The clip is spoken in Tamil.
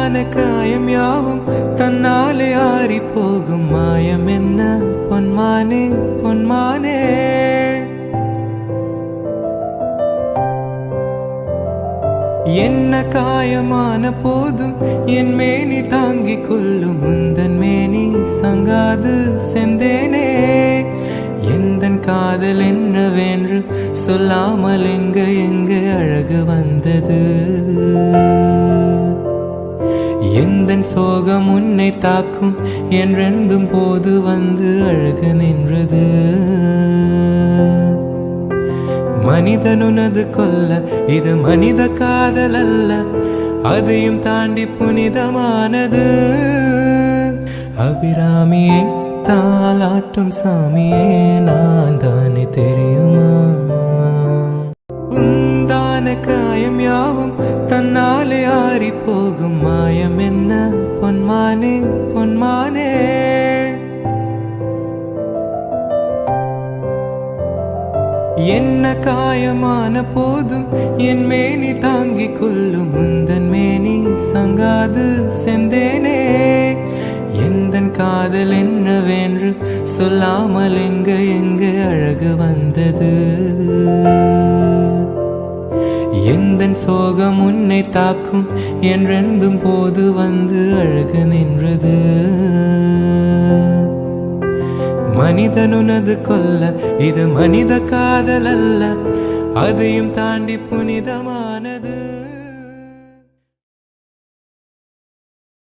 உண்டான காயம் யாவும் தன்னாலே ஆறி போகும் மாயம் என்ன பொன்மானே பொன்மானே. என்ன காயமான போதும் என் மேனி தாங்கிக் கொள்ளும் முந்தன் மேனி சங்காது செந்தேனே. எந்தன் காதல் என்னவென்று சொல்லாமல் எங்க அழகு வந்தது. எந்தன் சோகம் உன்னை தாக்கும் என்றென்றும் போது வந்து அழகு நின்றது. மனிதனுனது கொல்ல இது மனித காதல் அல்ல, அதையும் தாண்டி புனிதமானது. அபிராமியே தாலாட்டும் சாமியே நான் தானே தெரியுமா. உந்தான காயம் யாவும் தன்னாலே ஆறி போகும் மாயம் என்ன பொன்மானே பொன்மானே. என்ன காயமான போதும் என் மேனி தாங்கிக் கொள்ளும் முந்தன் மேனி சங்காது செந்தேனே. எந்தன் காதல் என்னவென்று சொல்லாமல் எங்க அழகு வந்தது. எந்தன் சோகம் உன்னை தாக்கும் என்றென்றும் போது வந்து அழகு நின்றது. மனிதனுனது கொல்ல இது மனித காதல் அல்ல, அதையும் தாண்டி புனிதமானது.